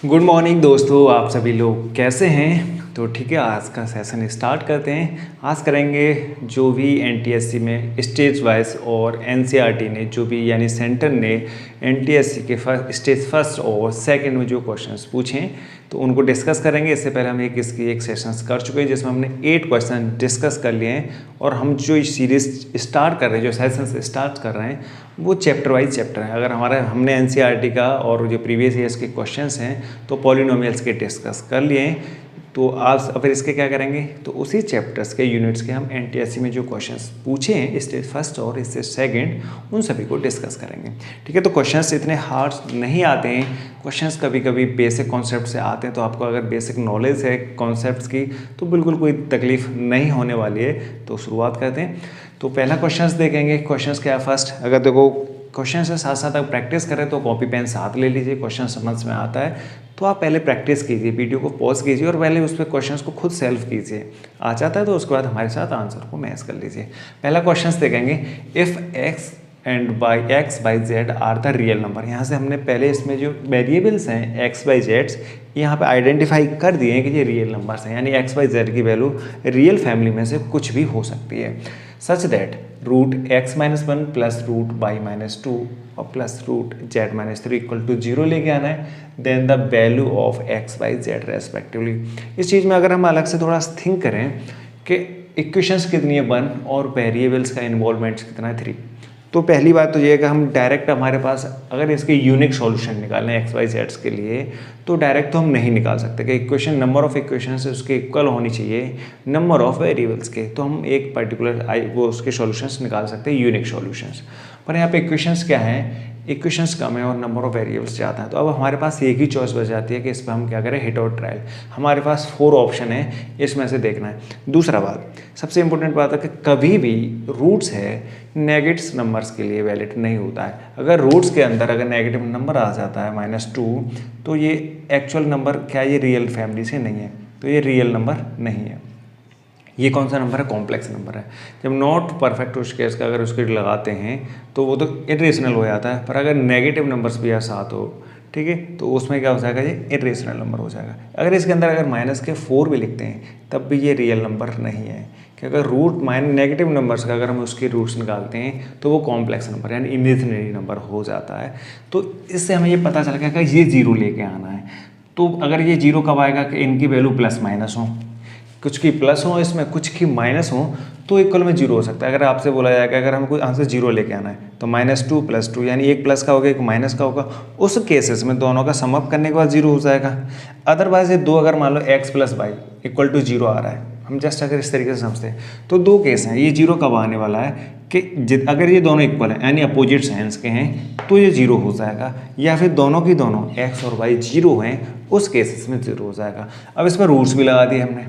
Good morning दोस्तों, आप सभी लोग कैसे हैं। तो ठीक है, आज का सेशन स्टार्ट करते हैं। आज करेंगे जो भी एनटीएससी में स्टेज वाइज और एनसीईआरटी ने जो भी यानी सेंटर ने एनटीएससी के स्टेज फर्स्ट और सेकंड में जो क्वेश्चंस पूछे तो उनको डिस्कस करेंगे। इससे पहले हम एक सेशंस कर चुके हैं जिसमें हमने 8 क्वेश्चन डिस्कस कर लिए हैं और हम जो सीरीज स्टार्ट कर रहे हैं, जो सेशंस स्टार्ट कर रहे हैं वो चैप्टर वाइज चैप्टर है। अगर हमने एनसीईआरटी का और जो प्रीवियस ईयर्स के क्वेश्चंस हैं तो पॉलिनोमियल्स के डिस्कस कर लिए हैं। तो आज फिर इसके क्या करेंगे, तो उसी चैप्टर्स के यूनिट्स के हम एनटीएससी में जो क्वेश्चंस पूछे हैं स्टेज फर्स्ट और स्टेज सेकंड उन सभी को डिस्कस करेंगे। ठीक है, तो क्वेश्चंस इतने हार्ड नहीं आते हैं। क्वेश्चंस कभी कभी बेसिक कॉन्सेप्ट से आते हैं, तो आपको अगर बेसिक नॉलेज है कॉन्सेप्ट्स की तो बिल्कुल कोई तकलीफ नहीं होने वाली है। तो शुरुआत करते हैं। तो पहला क्वेश्चंस देखेंगे। क्वेश्चंस क्या है, फर्स्ट अगर देखो क्वेश्चन से साथ साथ अगर प्रैक्टिस करें तो कॉपी पेन साथ ले लीजिए। क्वेश्चन समझ में आता है तो आप पहले प्रैक्टिस कीजिए, वीडियो को पॉज कीजिए और पहले उस पर क्वेश्चंस को खुद सेल्फ कीजिए। आ जाता है तो उसके बाद हमारे साथ आंसर को मैच कर लीजिए। पहला क्वेश्चंस देखेंगे, if x and by x by z are the real number. यहाँ से हमने पहले इसमें जो वेरिएबल्स हैं एक्स बाई जेड्स यहाँ पे आइडेंटिफाई कर दिए हैं कि ये रियल नंबर्स हैं, यानी एक्स बाई जेड की वैल्यू रियल फैमिली में से कुछ भी हो सकती है। Such that root x minus one plus root y minus two और plus root z minus three equal to zero लेके आना है। Then the value of x by z respectively. इस चीज़ में अगर हम अलग से थोड़ा थिंक करें कि इक्वेशंस कितनी है 1 और वेरिएबल्स का इन्वॉल्वमेंट कितना है 3, तो पहली बात तो ये है कि हम डायरेक्ट हमारे पास अगर इसके यूनिक सॉल्यूशन निकालने एक्स वाई जेड्स के लिए तो डायरेक्ट तो हम नहीं निकाल सकते कि इक्वेशन नंबर ऑफ इक्वेशन से उसके इक्वल होनी चाहिए नंबर ऑफ वेरिएबल्स के, तो हम एक पर्टिकुलर वो उसके सॉल्यूशंस निकाल सकते हैं यूनिक सॉल्यूशंस। पर यहाँ पे इक्वेशंस क्या हैं, इक्वेशंस कम है और नंबर ऑफ वेरिएबल्स ज़्यादा है। तो अब हमारे पास एक ही चॉइस बच जाती है कि इस पर हम क्या करें, हिट और ट्रायल। हमारे पास 4 ऑप्शन है, इसमें से देखना है। दूसरा बात, सबसे इंपॉर्टेंट बात है कि कभी भी रूट्स है नेगेटिव नंबर्स के लिए वैलिड नहीं होता है। अगर रूट्स के अंदर अगर नेगेटिव नंबर आ जाता है -2 तो ये एक्चुअल नंबर क्या, ये रियल फैमिली से नहीं है, तो ये रियल नंबर नहीं है। ये कौन सा नंबर है, कॉम्प्लेक्स नंबर है। जब नॉट परफेक्ट उस केस का अगर उसके लगाते हैं तो वो तो इरेशनल हो जाता है। पर अगर नेगेटिव नंबर्स भी साथ हो, ठीक है, तो उसमें क्या हो जाएगा, ये इरेशनल नंबर हो जाएगा। अगर इसके अंदर अगर -4 भी लिखते हैं तब भी ये रियल नंबर नहीं है, कि अगर रूट नेगेटिव नंबर्स का अगर हम उसके रूट्स निकालते हैं तो वो कॉम्प्लेक्स नंबर यानी इमेजिनरी नंबर हो जाता है। तो इससे हमें ये पता चल गया कि ये 0 लेके आना है। तो अगर ये 0 कब आएगा कि इनकी वैल्यू प्लस माइनस हो, कुछ की प्लस हो इसमें कुछ की माइनस हो तो इक्वल में 0 हो सकता है। अगर आपसे बोला जाएगा अगर हमको आंसर 0 लेके आना है तो -2 + 2 यानी एक प्लस का होगा एक माइनस का होगा, उस केसेस में दोनों का सम अप करने के बाद 0 हो जाएगा। अदरवाइज ये 2 अगर मान लो x + y = 0 आ रहा है, हम जस्ट अगर इस तरीके से समझते हैं तो 2 केस हैं। ये 0 कब आने वाला है कि अगर ये दोनों इक्वल हैं यानी अपोजिट साइंस के हैं तो ये 0 हो जाएगा, या फिर दोनों की दोनों x और y 0 हैं उस केसेस में 0 हो जाएगा। अब इस पर रूट्स भी लगा दिए हमने,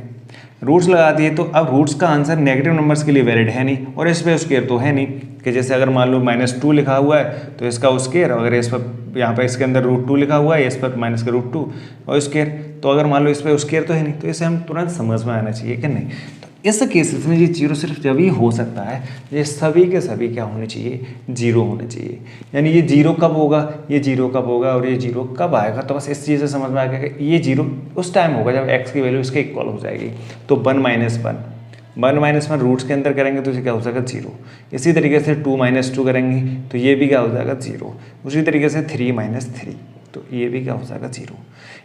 रूट्स लगा दिए तो अब रूट्स का आंसर नेगेटिव नंबर्स के लिए वैलिड है नहीं और इस पर स्क्वायर तो है नहीं, कि जैसे अगर मान लो -2 लिखा हुआ है तो इसका स्क्वायर, अगर इस पर यहाँ पर इसके अंदर √2 लिखा हुआ है इस पर माइनस का √2 और स्क्वायर, तो अगर मान लो इस पर स्क्वायर तो है नहीं, तो इसे हम तुरंत समझ में आना चाहिए कि नहीं। तो इस केसेस में ये 0 सिर्फ जब ही हो सकता है, ये सभी के सभी क्या होने चाहिए, 0 होने चाहिए। यानी ये 0 कब होगा, ये 0 कब होगा और ये 0 कब आएगा, तो बस इस चीज़ से समझ में आएगा कि ये 0 उस टाइम होगा जब x की वैल्यू इसके इक्वल हो जाएगी। तो 1 - 1 रूट्स के अंदर करेंगे तो ये क्या हो जाएगा, 0। इसी तरीके से 2 - 2 करेंगे तो ये भी क्या हो जाएगा, 0। उसी तरीके से 3 - 3 तो ये भी क्या हो जाएगा, 0।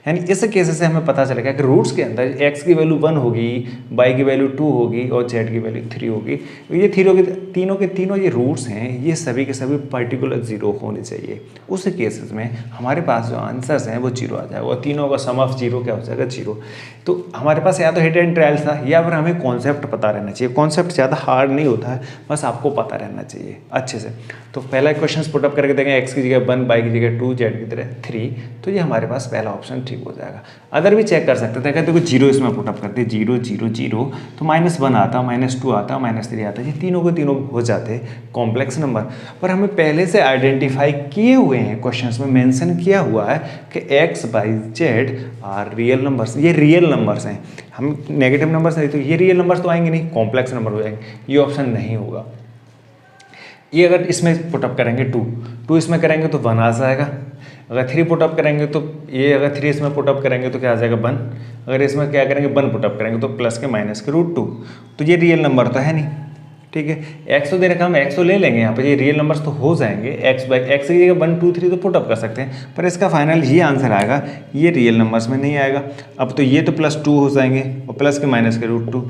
यानी इस केसेस से हमें पता चलेगा कि रूट्स के अंदर x की वैल्यू 1 होगी, y की वैल्यू 2 होगी और z की वैल्यू 3 होगी। ये तीनों के तीनों ये रूट्स हैं, ये सभी के सभी पर्टिकुलर 0 होने चाहिए। उस केसेस में हमारे पास जो आंसर्स हैं वो 0 आ जाएगा और तीनों का सम ऑफ 0 क्या हो जाएगा, 0। तो हमारे पास या तो हिट एंड ट्रायल था या फिर हमें कॉन्सेप्ट पता रहना चाहिए। कॉन्सेप्ट ज़्यादा हार्ड नहीं होता है, बस आपको पता रहना चाहिए अच्छे से। तो पहला क्वेश्चन पुटअप करके देंगे, x की जगह 1, y की जगह 2, z की तरह 3, तो ये हमारे पास पहला ऑप्शन ठीक हो जाएगा। अदर भी चेक कर सकते थे, कहते हैं 0 इसमें पुटअप करते 0 0 0 तो -1 आता, -2 आता, -3 आता, ये तीनों के तीनों हो जाते कॉम्प्लेक्स नंबर। पर हमें पहले से आइडेंटिफाई किए हुए हैं, क्वेश्चंस में मेंशन किया हुआ है कि x by z are real numbers, ये रियल नंबर्स हैं। हम नेगेटिव नंबर्स नहीं तो ये रियल नंबर्स तो आएंगे नहीं, कॉम्प्लेक्स नंबर हो जाएंगे, ये ऑप्शन नहीं होगा। ये अगर इसमें पुटअप करेंगे 2 2 इसमें करेंगे तो 1 आ जाएगा। अगर 3 पुटअप करेंगे तो ये, अगर 3 इसमें पुटअप करेंगे तो क्या आ जाएगा 1। अगर इसमें क्या करेंगे 1 पुटअप करेंगे तो प्लस के माइनस के √2। तो ये रियल नंबर तो है नहीं, ठीक है। एक्स तो दे रखा, हम एक्स तो ले लेंगे यहाँ पे, ये रियल नंबर्स तो हो जाएंगे। एक्स की जगह 1 2 3 तो पुटअप कर सकते हैं, पर इसका फाइनल ये आंसर आएगा, ये रियल नंबर्स में नहीं आएगा। अब तो ये तो +2 हो जाएंगे और प्लस के माइनस के √2।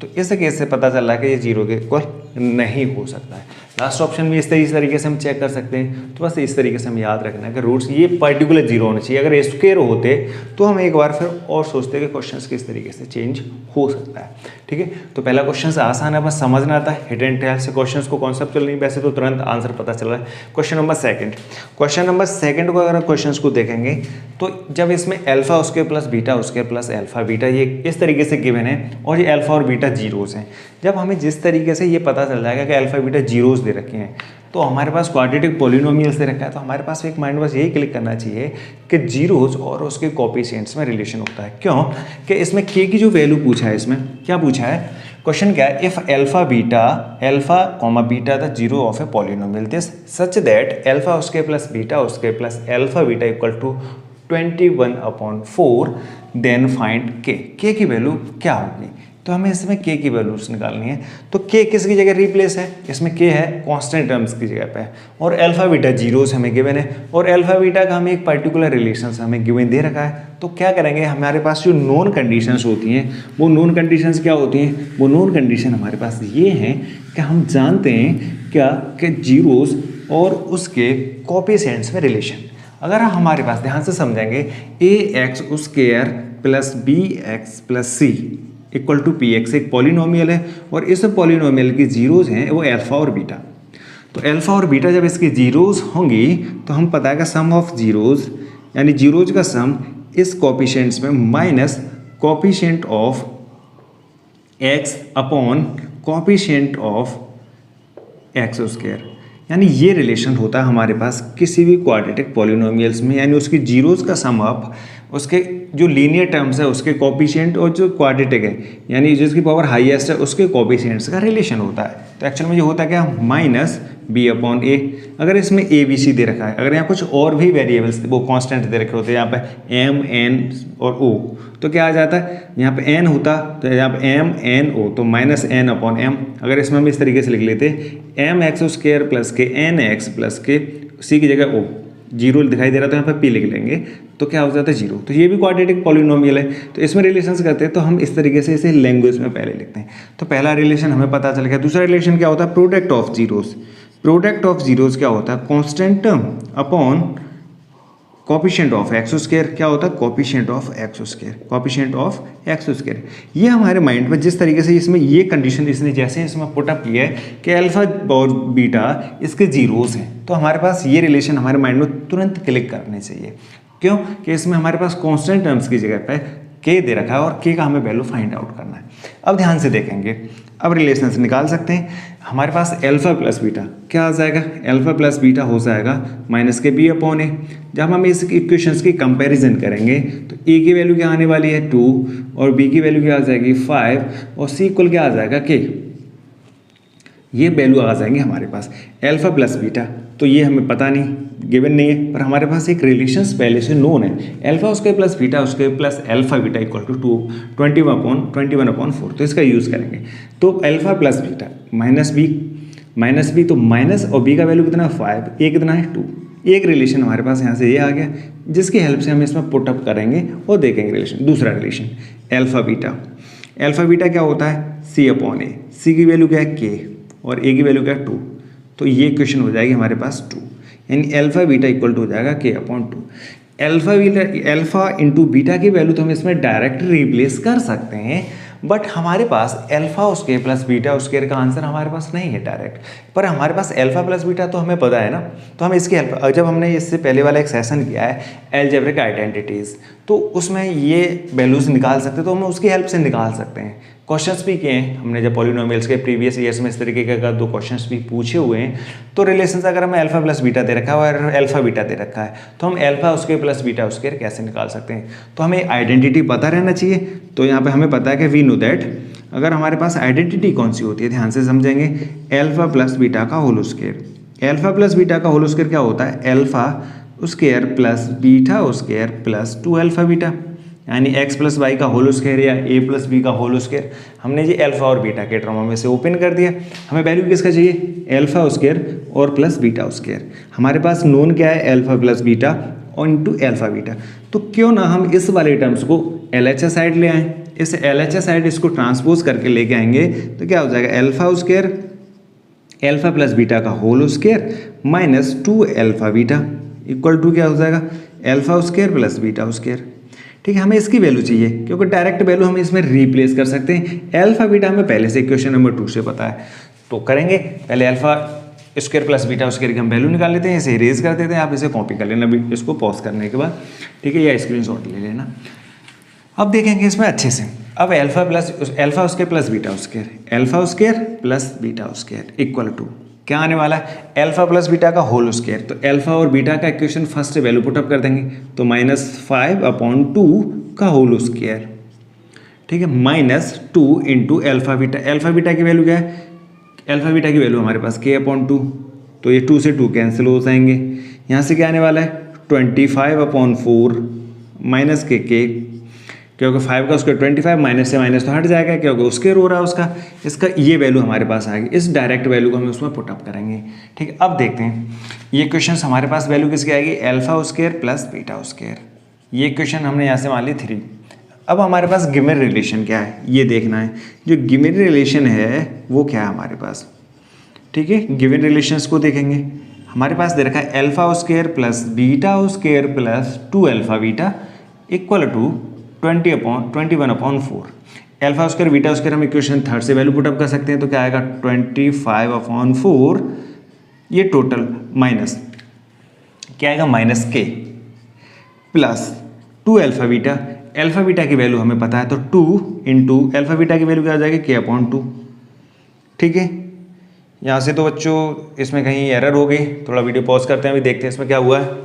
तो इस केस से पता चल रहा है कि ये 0 के इक्वल नहीं हो सकता है। लास्ट ऑप्शन में इस तरीके से हम चेक कर सकते हैं। तो बस इस तरीके से हम याद रखना है कि रूट्स ये पर्टिकुलर 0 होने चाहिए। अगर स्क्वायर होते तो हम एक बार फिर और सोचते कि क्वेश्चन किस तरीके से चेंज हो सकता है, ठीक है। तो पहला क्वेश्चन आसान है, बस समझना आता है। हिट एंड टेल से क्वेश्चन को कॉन्सेप्चुअल नहीं, वैसे तो तुरंत आंसर पता चल रहा है। क्वेश्चन नंबर सेकंड को अगर क्वेश्चन को देखेंगे तो जब इसमें अल्फा उसके प्लस बीटा उसके प्लस अल्फा बीटा ये इस तरीके से गिवन है और ये अल्फा और बीटा जीरोस हैं, जब हमें जिस तरीके से ये पता चल जाएगा कि अल्फा बीटा जीरोस दे रखे हैं तो हमारे पास क्वाड्रेटिक पॉलिनोमियल्स दे रखा है, तो हमारे पास एक माइंड बस यही क्लिक करना चाहिए कि जीरोस और उसके कोएफिशिएंट्स में रिलेशन होता है। क्यों कि इसमें के की जो वैल्यू पूछा है, इसमें क्या पूछा है, क्वेश्चन क्या है, if alpha beta the zero of a polynomial this such that alpha उसके plus alpha beta equal to 21/4 then find k की वैल्यू क्या होगी। तो हमें इसमें के की वैल्यूज निकालनी है। तो के किसकी जगह रिप्लेस है, इसमें के है कांस्टेंट टर्म्स की जगह पे है और अल्फा बीटा जीरोस हमें गिवन है और अल्फा बीटा का हमें एक पर्टिकुलर रिलेशन हमें गिवन दे रखा है। तो क्या करेंगे, हमारे पास जो नॉन कंडीशंस होती हैं वो नॉन कंडीशंस क्या होती हैं, वो नॉन कंडीशन हमारे पास ये हैं कि हम जानते हैं क्या कि जीरोस और उसके कोएफिशिएंट्स में रिलेशन। अगर हमारे पास ध्यान से समझेंगे ax² plus bx plus c equal to px एक पॉलिनोमियल है और इस पॉलिनोमियल की जीरोस हैं वो अल्फा और बीटा। तो अल्फा और बीटा जब इसकी जीरोस होंगी तो हम पता है कि सम ऑफ जीरोस यानी जीरोस का सम इस कोएफिशिएंट्स में minus coefficient of x upon coefficient of x², यानी ये रिलेशन होता है हमारे पास किसी भी क्वाड्रेटिक पॉलिनोमियल्स में, यानी उसकी जीरोस का सम अप उसके जो लीनियर टर्म्स है उसके कोएफिशिएंट और जो क्वाड्रेटिक है यानी जिसकी पावर हाईएस्ट है उसके कोएफिशिएंट्स का रिलेशन होता है। तो एक्चुअल में ये होता है क्या, माइनस b/a। अगर इसमें a b c दे रखा है, अगर यहाँ कुछ और भी वेरिएबल्स वो कांस्टेंट दे रखे होते हैं, यहाँ पे m n और o, तो क्या आ जाता है, यहाँ पे n होता तो यहाँ पे m n o तो -n/m। अगर इसमें हम इस तरीके से लिख लेते mx² प्लस के nx प्लस के c की जगह o, जीरो दिखाई दे रहा तो यहाँ पे p लिख लेंगे तो क्या हो जाता है 0। तो ये भी क्वाड्रेटिक पॉलिनोमियल है। तो इसमें रिलेशंस करते हैं तो हम इस तरीके से इसे लैंग्वेज में पहले लिखते हैं। तो पहला रिलेशन हमें पता चल गया। दूसरा रिलेशन क्या होता है, product of zeros. Product of zeros क्या होता है, constant term upon coefficient of x²। क्या होता है, कोएफिशिएंट ऑफ x²। ये हमारे माइंड में जिस तरीके से इसमें ये कंडीशन इसने जैसे इसमें पुटअप किया है कि अल्फा और बीटा इसके जीरोस हैं, तो हमारे पास ये रिलेशन हमारे माइंड में तुरंत क्लिक करने चाहिए। क्यों कि इसमें हमारे पास कांस्टेंट टर्म्स की जगह पे के दे रखा है और के का हमें वैल्यू फाइंड आउट करना है। अब ध्यान से देखेंगे, अब रिलेशंस निकाल सकते हैं। हमारे पास अल्फा प्लस बीटा क्या आ जाएगा, अल्फा प्लस बीटा हो जाएगा माइनस के b/a। जब हम इस इक्वेशंस की कंपैरिजन करेंगे तो a की वैल्यू क्या आने वाली है 2 और b की वैल्यू क्या आ जाएगी 5 और c इक्वल क्या आ जाएगा k। ये वैल्यू आ जाएंगे हमारे पास अल्फा प्लस बीटा। तो ये हमें पता नहीं, गिवन नहीं है, पर हमारे पास एक रिलेशंस पहले से नोन है, अल्फा उसके प्लस बीटा उसके plus alpha beta equal to 21/4। तो इसका यूज़ करेंगे। तो alpha plus beta minus b तो माइनस और बी का वैल्यू कितना 5, ए कितना है 2। एक रिलेशन हमारे पास यहाँ से ये आ गया जिसकी हेल्प से हम इसमें पुटअप करेंगे और देखेंगे रिलेशन। दूसरा रिलेशन अल्फा बीटा क्या होता है c/a। c की वैल्यू क्या है k और a की वैल्यू क्या है 2। तो ये इक्वेशन हो जाएगी हमारे पास 2, यानी अल्फा बीटा इक्वल टू हो जाएगा k/2। अल्फा इंटू बीटा की वैल्यू तो हम इसमें डायरेक्ट रिप्लेस कर सकते हैं, बट हमारे पास अल्फा उसके प्लस बीटा उसके का आंसर हमारे पास नहीं है डायरेक्ट, पर हमारे पास अल्फा प्लस बीटा तो हमें पता है ना। तो हम इसकी हेल्प, जब हमने इससे पहले वाला एक सेशन किया है अलजेब्रिक आइडेंटिटीज़, तो उसमें ये वैल्यूज़ निकाल सकते हैं, तो हम उसकी हेल्प से निकाल सकते हैं। क्वेश्चंस भी किए हैं हमने, जब पॉलिनोमियल्स के प्रीवियस ईयर्स में इस तरीके का 2 क्वेश्चंस भी पूछे हुए हैं। तो रिलेशंस अगर हमें अल्फा प्लस बीटा दे रखा है और अल्फा बीटा दे रखा है तो हम अल्फा उसके प्लस बीटा उसके कैसे निकाल सकते हैं। तो हमें आइडेंटिटी पता रहना चाहिए। तो यहाँ पे हमें पता है कि वी नो दैट अगर हमारे पास आइडेंटिटी कौन सी होती है, ध्यान से समझेंगे, अल्फा प्लस बीटा का whole square. Alpha plus beta का होल स्क्वायर क्या होता है, alpha square plus beta square plus 2 alpha beta, यानी एक्स प्लस वाई का होल स्क्वायर या ए प्लस बी का होल स्क्वायर। हमने जी एल्फा और बीटा के टर्मों में से ओपन कर दिया। हमें वैल्यू किसका चाहिए, एल्फा स्क्वायर और प्लस बीटा स्क्वायर। हमारे पास नोन क्या है, एल्फा प्लस बीटा और इंटू एल्फा बीटा। तो क्यों ना हम इस वाले टर्म्स को LHS साइड ले आएँ। इस LHS साइड इसको ट्रांसपोज करके लेके आएंगे तो क्या हो जाएगा, alpha square alpha plus beta का whole square minus 2 alpha beta equal to क्या हो जाएगा, alpha square plus beta square. ठीक है, हमें इसकी वैल्यू चाहिए क्योंकि डायरेक्ट वैल्यू हम इसमें रिप्लेस कर सकते हैं। एल्फा बीटा हमें पहले से क्वेश्चन नंबर 2 से पता है, तो करेंगे पहले alpha square plus beta square की हम वैल्यू निकाल लेते हैं, इसे इरेज कर देते हैं। आप इसे कॉपी कर लेना इसको पॉज करने के बाद, ठीक है, या स्क्रीनशॉट ले लेना। अब देखेंगे इसमें अच्छे से। अब alpha square plus beta square, alpha square plus beta square equal to क्या आने वाला है, एल्फा प्लस बीटा का होल स्क्वायर। तो एल्फा और बीटा का इक्वेशन फर्स्ट से वैल्यू पुटअप कर देंगे, तो -5/2 का होल स्क्वायर, ठीक है, -2 into alpha beta. Alpha beta की वैल्यू क्या है, एल्फा बीटा की वैल्यू हमारे पास k/2, तो ये 2 से 2 कैंसिल हो जाएंगे। यहाँ से क्या आने वाला है 25/4 माइनस के, क्योंकि 5 का स्क्वायर 25, माइनस से माइनस तो हट जाएगा क्योंकि स्क्वायर हो रहा है उसका। इसका ये वैल्यू हमारे पास आएगी, इस डायरेक्ट वैल्यू को हम उसमें पुटअप करेंगे। ठीक है, अब देखते हैं ये क्वेश्चन हमारे पास वैल्यू किसकी आएगी, alpha square plus beta square. ये क्वेश्चन हमने यहाँ से मान ली 3। अब हमारे पास गिवन रिलेशन क्या है ये देखना है। जो गिवन रिलेशन है वो क्या है हमारे पास, ठीक है, गिवन रिलेशंस को देखेंगे। हमारे पास दे रखा है alpha square plus beta square plus 2 alpha beta equal to 21/4। Alpha square beta square हम इक्वेशन 3 से वैल्यू पुटअप कर सकते हैं, तो क्या आएगा 25/4, ये टोटल माइनस क्या आएगा माइनस के plus 2 alpha beta. Alpha beta की वैल्यू हमें पता है, तो 2 इंटू एल्फा बीटा की वैल्यू क्या आ जाएगी k/2। ठीक है, यहाँ से तो बच्चों इसमें कहीं एरर हो गई, थोड़ा वीडियो पॉज करते हैं, अभी देखते हैं इसमें क्या हुआ है।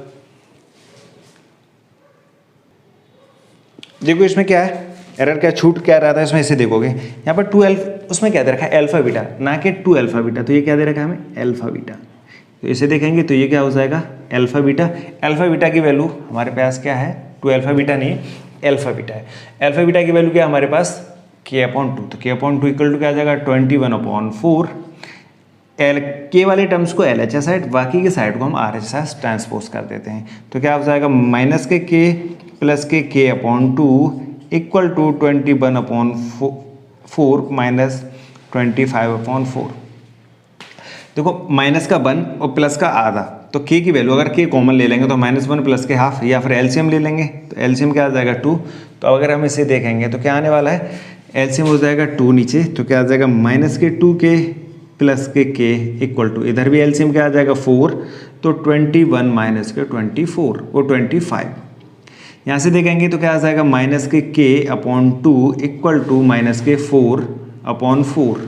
देखो इसमें क्या है, एरर क्या छूट क्या रहा था इसमें, इसे देखोगे यहाँ पर 2 उसमें क्या दे रखा है एल्फा बीटा, ना कि 2 अल्फा बीटा। तो ये क्या दे रखा है हमें एल्फा बीटा, तो इसे देखेंगे तो ये क्या हो जाएगा एल्फा बीटा। एल्फा बीटा की वैल्यू हमारे पास क्या है, 2 अल्फा बीटा नहीं एल्फा बीटा है। एल्फा बीटा की वैल्यू क्या है हमारे पास k/2, तो k/2 इक्वल टू क्या आ जाएगा 21/4। के वाले टर्म्स को LHS साइड, बाकी के साइड को हम RHS ट्रांसपोज कर देते हैं, तो क्या हो जाएगा माइनस के प्लस के k/2 इक्वल टू 21/4 माइनस 25/4। देखो माइनस का 1 और प्लस का आधा, तो k की वैल्यू अगर k कॉमन ले लेंगे तो -1 प्लस के हाफ, या फिर एलसीएम ले लेंगे तो एलसीएम क्या आ जाएगा 2। तो अगर हम इसे देखेंगे तो क्या आने वाला है, एलसीएम हो जाएगा 2 नीचे, तो क्या आ जाएगा -2k प्लस के इक्वल टू, इधर भी एलसीएम क्या आ जाएगा 4, तो 21 माइनस के 24 वो 25। यहाँ से देखेंगे तो क्या आ जाएगा -k/2 इक्वल टू -4/4,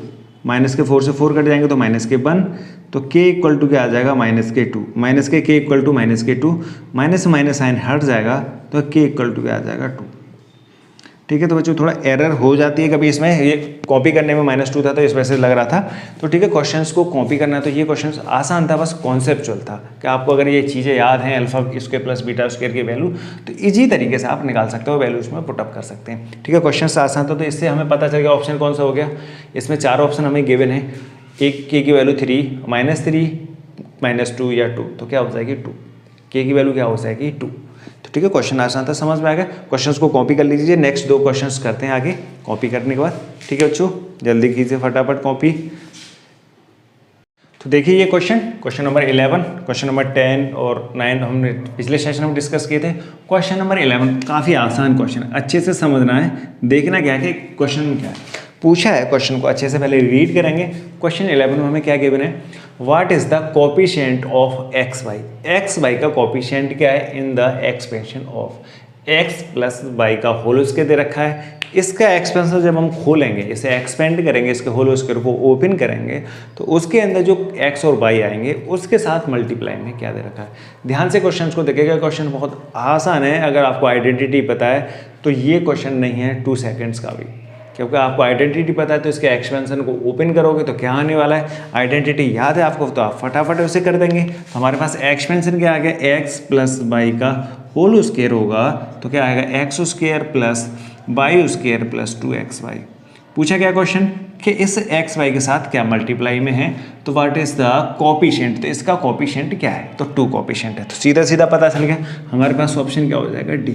माइनस के 4 से 4 कट जाएंगे तो -1, तो k इक्वल टू क्या आ जाएगा -k2, -k equal to -k2, minus minus sign हट जाएगा तो k इक्वल टू क्या आ जाएगा 2। ठीक है, तो बच्चों थोड़ा एरर हो जाती है कभी इसमें, ये कॉपी करने में -2 था तो इस वजह से लग रहा था। तो ठीक है, क्वेश्चंस को कॉपी करना है तो ये क्वेश्चंस आसान था, बस कॉन्सेप्चुअल था कि आपको अगर ये चीज़ें याद हैं alpha square plus beta square की वैल्यू, तो इजी तरीके से आप निकाल सकते हो, वैल्यू इसमें पुटअप कर सकते हैं। ठीक है, क्वेश्चन आसान था, तो इससे हमें पता चल गया ऑप्शन कौन सा हो गया। इसमें 4 ऑप्शन हमें गिवन है, एक k की वैल्यू 3, -3, -2 या 2, तो क्या हो जाएगी 2, k की वैल्यू क्या हो जाएगी 2। तो ठीक है, क्वेश्चन आसान था, समझ में आ गया। क्वेश्चंस को कॉपी कर लीजिए, नेक्स्ट 2 क्वेश्चंस करते हैं आगे कॉपी करने के बाद। ठीक है बच्चों, जल्दी कीजिए फटाफट कॉपी। तो देखिए ये क्वेश्चन नंबर 11, क्वेश्चन नंबर 10 और 9 हमने पिछले सेशन में डिस्कस किए थे। क्वेश्चन नंबर 11 काफ़ी आसान क्वेश्चन, अच्छे से समझना है, देखना क्या है कि क्वेश्चन में क्या है पूछा है। क्वेश्चन को अच्छे से पहले रीड करेंगे। क्वेश्चन 11 में हमें क्या गिवन है, what is the coefficient of x y. X y का कोफिशिएंट क्या है in the expansion of x plus y का होल स्क्वायर दे रखा है। इसका एक्सपेंशन जब हम खोलेंगे, इसे एक्सपेंड करेंगे, इसके होल स्क्वायर को ओपन करेंगे, तो उसके अंदर जो एक्स और वाई आएंगे उसके साथ मल्टीप्लाई में क्या दे रखा है। ध्यान से क्वेश्चन को देखिएगा, क्वेश्चन बहुत आसान है, अगर आपको आइडेंटिटी पता है तो ये क्वेश्चन नहीं है 2 सेकेंड्स का भी। क्योंकि आपको आइडेंटिटी पता है तो इसके एक्सपेंशन को ओपन करोगे तो क्या आने वाला है, आइडेंटिटी याद है आपको तो आप फटाफट उसे कर देंगे। तो हमारे पास एक्सपेंशन क्या आ गया, एक्स प्लस वाई का होल स्क्वायर होगा तो क्या आएगा, x square plus y square plus 2xy। पूछा क्या क्वेश्चन कि इस एक्स वाई के साथ क्या मल्टीप्लाई में है, तो व्हाट इज द कोफिशिएंट, तो इसका कोफिशिएंट क्या है, तो 2 कोफिशिएंट है। तो सीधा सीधा पता चल गया हमारे पास ऑप्शन क्या हो जाएगा, डी।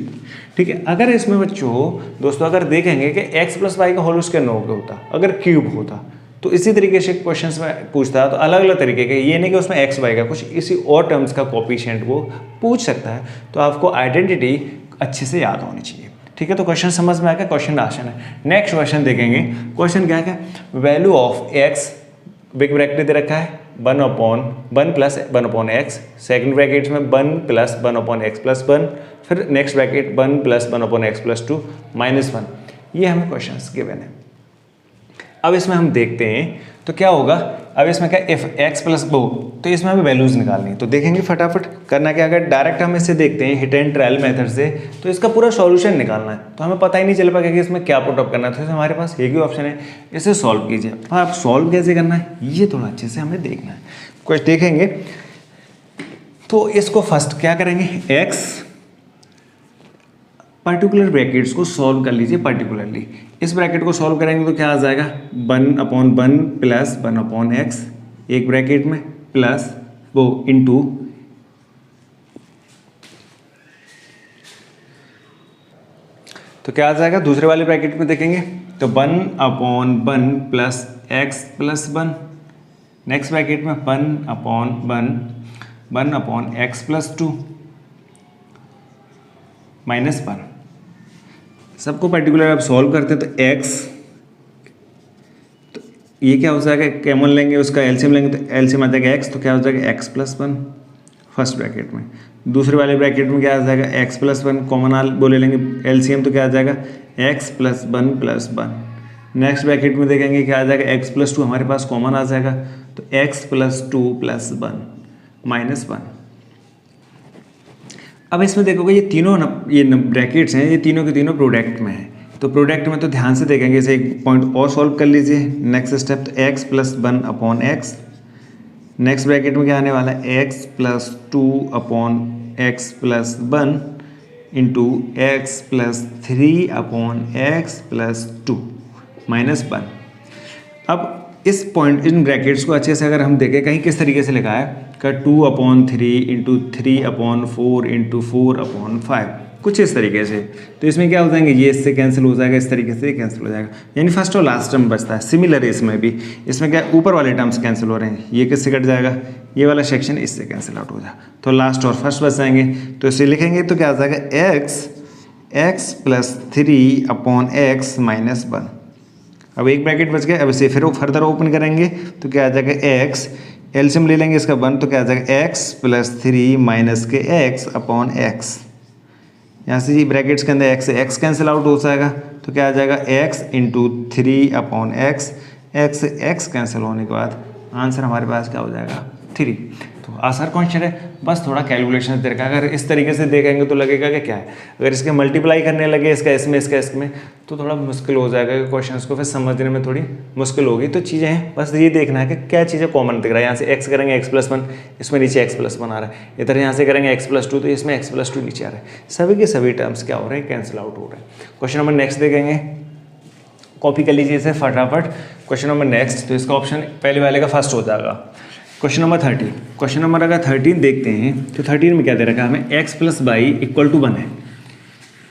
ठीक है, अगर इसमें बच्चों दोस्तों अगर देखेंगे कि एक्स प्लस वाई का होल स्क्वायर 9 होता, अगर क्यूब होता तो इसी तरीके से क्वेश्चन में पूछता है, तो अलग अलग तरीके के, ये नहीं कि उसमें एक्स वाई का कुछ इसी और टर्म्स का कोफिशिएंट वो पूछ सकता है। तो आपको आइडेंटिटी अच्छे से याद होनी चाहिए। ठीक है, तो क्वेश्चन समझ में आ गया, क्वेश्चन आसान है। नेक्स्ट क्वेश्चन देखेंगे, क्वेश्चन क्या है, value of x big bracket दे रखा है 1/1 प्लस 1/x, सेकंड ब्रैकेट में 1 प्लस 1/x प्लस 1, फिर next bracket 1 plus 1/x plus 2 -1। ये हमें क्वेश्चन गिवन है। अब इसमें हम देखते हैं तो क्या होगा, अब इसमें क्या इफ x प्लस वो, तो इसमें हमें वैल्यूज निकालनी है। तो देखेंगे फटाफट करना क्या, अगर डायरेक्ट हम इसे देखते हैं हिट एंड ट्रायल मेथड से तो इसका पूरा सॉल्यूशन निकालना है, तो हमें पता ही नहीं चल पाएगा कि इसमें क्या पुट अप करना है। तो हमारे पास एक ही ऑप्शन है, इसे सॉल्व कीजिए। आप सॉल्व कैसे करना है ये थोड़ा अच्छे से हमें देखना है। कुछ देखेंगे तो इसको फर्स्ट क्या करेंगे, x पर्टिकुलर ब्रैकेट्स को सॉल्व कर लीजिए पर्टिकुलरली। इस ब्रैकेट को सॉल्व करेंगे तो क्या आ जाएगा, 1/1 प्लस 1/x एक ब्रैकेट में प्लस वो इंटू तो क्या आ जाएगा, दूसरे वाले ब्रैकेट में देखेंगे तो 1/1 plus x plus 1, next bracket में 1/1 1/x प्लस 2 -1। सबको पर्टिकुलर आप सॉल्व करते हैं तो x, तो ये क्या हो जाएगा, कॉमन लेंगे उसका एलसीएम लेंगे तो एलसीएम आ जाएगा x, तो क्या हो जाएगा x प्लस 1 फर्स्ट ब्रैकेट में। दूसरे वाले ब्रैकेट में क्या आ जाएगा, x प्लस 1 कॉमन बोले लेंगे एलसीएम, तो क्या आ जाएगा x plus 1 plus 1। Next bracket में देखेंगे क्या आ जाएगा, x प्लस 2 हमारे पास कॉमन आ जाएगा, तो x प्लस 2 प्लस 1 -1। अब इसमें देखोगे ये तीनों ये ब्रैकेट्स हैं, ये तीनों के तीनों प्रोडक्ट में हैं। तो प्रोडक्ट में तो ध्यान से देखेंगे, इसे एक पॉइंट और सॉल्व कर लीजिए। नेक्स्ट स्टेप तो x plus 1/x, next bracket में क्या आने वाला है, x plus 2/x plus 1 into x plus 3/x plus 2 -1। अब इस पॉइंट इन ब्रैकेट्स को अच्छे से अगर हम देखें कहीं किस तरीके से लिखा है का 2/3 इंटू 3/4 इंटू 4/5, कुछ इस तरीके से। तो इसमें क्या हो जाएंगे, ये इससे कैंसिल हो जाएगा, इस तरीके से कैंसिल हो जाएगा, यानी फर्स्ट और लास्ट टर्म बचता है। सिमिलर है इसमें भी, इसमें क्या ऊपर वाले टर्म्स कैंसिल हो रहे हैं, ये किससे कट जाएगा, ये वाला सेक्शन इससे कैंसिल आउट हो जाएगा, तो लास्ट और फर्स्ट बच जाएंगे। तो इसे लिखेंगे तो क्या आ जाएगा, x प्लस 3/x माइनस 1। अब एक ब्रैकेट बच गया, अब इसे फिर फर्दर ओपन करेंगे तो क्या आ जाएगा, x एलसीएम ले लेंगे इसका 1, तो क्या आ जाएगा x प्लस 3 माइनस के x/x। यहाँ से ब्रैकेट्स के अंदर x कैंसिल आउट हो जाएगा, तो क्या आ जाएगा x into 3/x, x cancel होने के बाद आंसर हमारे पास क्या हो जाएगा, 3। तो आसान क्वेश्चन है, बस थोड़ा कैलकुलेशन दे रखा है। अगर इस तरीके से देखेंगे तो लगेगा कि क्या है, अगर इसके मल्टीप्लाई करने लगे इसका इसमें इसका इसमें तो थोड़ा मुश्किल हो जाएगा, क्वेश्चन को फिर समझने में थोड़ी मुश्किल होगी। तो चीज़ें हैं, बस ये देखना है कि क्या चीज़ें कॉमन दिख रहा है। यहाँ से x करेंगे x प्लस 1, इसमें नीचे x प्लस 1 आ रहा है, इधर यहाँ से करेंगे x प्लस 2 तो इसमें x प्लस 2 नीचे आ रहा है। सभी के सभी टर्म्स क्या हो रहे हैं, कैंसिल आउट हो रहे हैं। क्वेश्चन नंबर नेक्स्ट देखेंगे, कॉपी कर लीजिए इसे फटाफट। क्वेश्चन नंबर नेक्स्ट, तो इसका ऑप्शन पहले वाले का फर्स्ट हो जाएगा। क्वेश्चन नंबर 13, क्वेश्चन नंबर अगर 13 देखते हैं तो 13 में क्या दे रखा है हमें, x plus y equal to 1 है,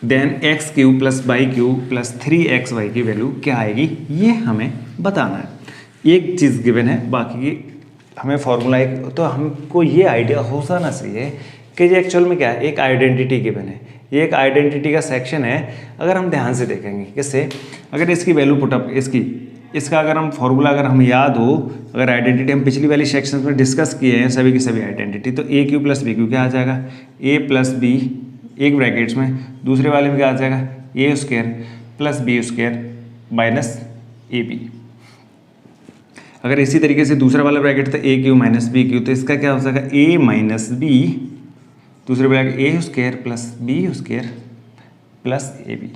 then x cube plus y cube plus 3xy की वैल्यू क्या आएगी, ये हमें बताना है। एक चीज़ गिवन है, बाकी की हमें फॉर्मूला एक, तो हमको ये आइडिया हो जाना चाहिए कि ये एक्चुअल में क्या है, एक आइडेंटिटी गिवन है, ये एक आइडेंटिटी का सेक्शन है। अगर हम ध्यान से देखेंगे किससे, अगर इसकी वैल्यू पुटअप इसका अगर हम फॉर्मूला अगर हम याद हो, अगर आइडेंटिटी हम पिछली वाली सेक्शन में डिस्कस किए हैं सभी की सभी आइडेंटिटी, तो a cube plus b cube क्या आ जाएगा, ए प्लस बी एक ब्रैकेट्स में, दूसरे वाले में क्या आ जाएगा, a square plus b square minus a b. अगर इसी तरीके से दूसरा वाला ब्रैकेट था a cube minus b cube, तो इसका क्या हो जाएगा, ए माइनस बी, दूसरे bracket a square plus b square plus a b.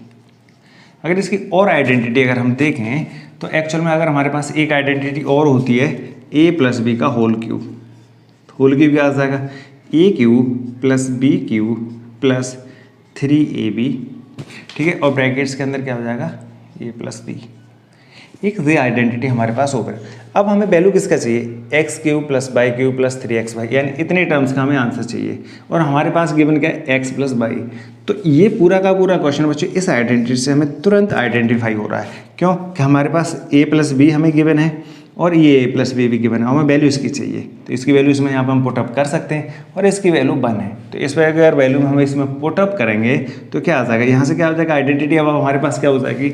अगर इसकी और आइडेंटिटी अगर हम देखें तो एक्चुअल में अगर हमारे पास एक आइडेंटिटी और होती है a प्लस बी का होल क्यूब क्या आ जाएगा, a cube plus b cube plus 3ab, ठीक है, और ब्रैकेट्स के अंदर क्या हो जाएगा a प्लस बी। एक ये आइडेंटिटी हमारे पास हो गया। अब हमें वैल्यू किसका चाहिए, x cube plus y cube plus 3xy, यानी इतने टर्म्स का हमें आंसर चाहिए और हमारे पास गिवन क्या है एक्स प्लस वाई। तो ये पूरा का पूरा क्वेश्चन बच्चों इस आइडेंटिटी से हमें तुरंत आइडेंटिफाई हो रहा है। क्यों कि हमारे पास a प्लस बी हमें गिवन है और ये a प्लस बी भी गिवन है, हमें वैल्यू इसकी चाहिए। तो इसकी वैल्यू इसमें यहाँ पर हम पुटअप कर सकते हैं और इसकी वैल्यू 1 है। तो इस पर अगर वैल्यू हम इसमें पुटअप करेंगे तो क्या आ जाएगा, यहाँ से क्या हो जाएगा आइडेंटिटी। अब हमारे पास क्या हो जाएगी,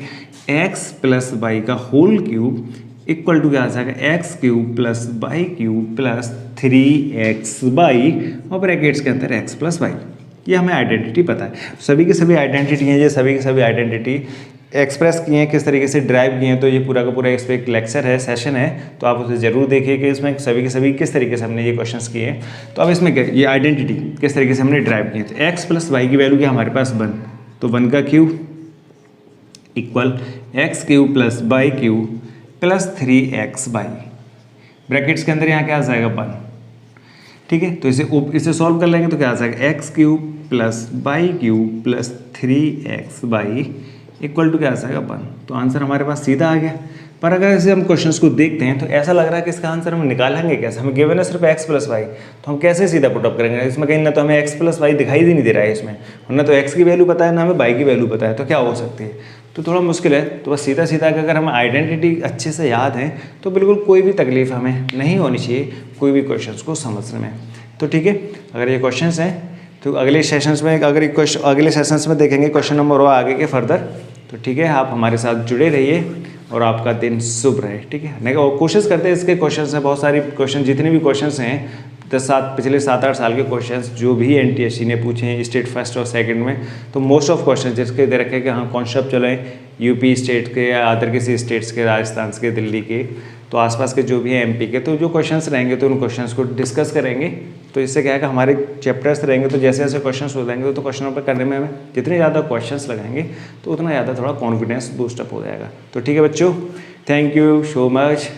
एक्स प्लस वाई का होल क्यूब इक्वल टू क्या आ जाएगा, x cube plus y cube plus 3xy और ब्रैकेट्स के अंदर एक्स प्लस वाई। ये हमें आइडेंटिटी पता है। सभी की सभी आइडेंटिटी हैं, ये सभी की सभी आइडेंटिटी एक्सप्रेस किए हैं, किस तरीके से ड्राइव किए हैं। तो ये पूरा का पूरा इस पर एक लेक्चर है, सेशन है, तो आप उसे ज़रूर देखिए कि इसमें सभी के सभी किस तरीके से हमने ये क्वेश्चंस किए हैं। तो अब इसमें ये आइडेंटिटी किस तरीके से हमने ड्राइव किए। तो एक्स प्लस वाई की वैल्यू क्या हमारे पास 1, तो 1 का cube equal x cube plus y cube plus 3xy, brackets के अंदर यहाँ क्या आ जाएगा 1, ठीक है। तो इसे सॉल्व कर लेंगे तो क्या आ जाएगा, x cube plus y cube plus 3xy equal to क्या आ जाएगा 1। तो आंसर हमारे पास सीधा आ गया। पर अगर ऐसे हम क्वेश्चंस को देखते हैं तो ऐसा लग रहा है कि इसका आंसर हम निकालेंगे कैसे, हमें गिवन है सिर्फ एक्स प्लस वाई, तो हम कैसे सीधा पुटअप करेंगे। इसमें कहीं ना तो हमें एक्स प्लस वाई दिखाई भी नहीं दे रहा है इसमें, ना तो एक्स की वैल्यू पता है ना हमें वाई की वैल्यू पता है, तो क्या हो सकती है, तो थोड़ा मुश्किल है। तो बस सीधा सीधा अगर हमें आइडेंटिटी अच्छे से याद है तो बिल्कुल कोई भी तकलीफ हमें नहीं होनी चाहिए कोई भी क्वेश्चंस को समझने में। तो ठीक है, अगर ये क्वेश्चंस हैं तो अगले सेशंस में अगले सेशंस में देखेंगे क्वेश्चन नंबर और आगे के फर्दर। तो ठीक है, आप हमारे साथ जुड़े रहिए और आपका दिन शुभ रहे, ठीक है। नहीं और कोशिश करते हैं, इसके क्वेश्चंस हैं बहुत सारी क्वेश्चन, जितने भी क्वेश्चंस हैं पिछले 7-8 साल के क्वेश्चंस जो भी एनटीएससी ने पूछे हैं स्टेट फर्स्ट और सेकंड में, तो मोस्ट ऑफ क्वेश्चन जिसके दे रखे कि हाँ कॉन्सेप्ट चले यूपी स्टेट के या अदर किसी स्टेट्स के, राजस्थान के, दिल्ली के, तो आसपास के जो भी हैं एमपी के, तो जो क्वेश्चंस रहेंगे तो उन क्वेश्चंस को डिस्कस करेंगे। तो इससे क्या है कि हमारे चैप्टर्स रहेंगे तो जैसे जैसे क्वेश्चंस हो जाएंगे तो क्वेश्चनों पर करने में हमें जितने ज़्यादा क्वेश्चंस लगाएंगे तो उतना ज़्यादा थोड़ा कॉन्फिडेंस बूस्टअप हो जाएगा। तो ठीक है बच्चों, थैंक यू सो मच।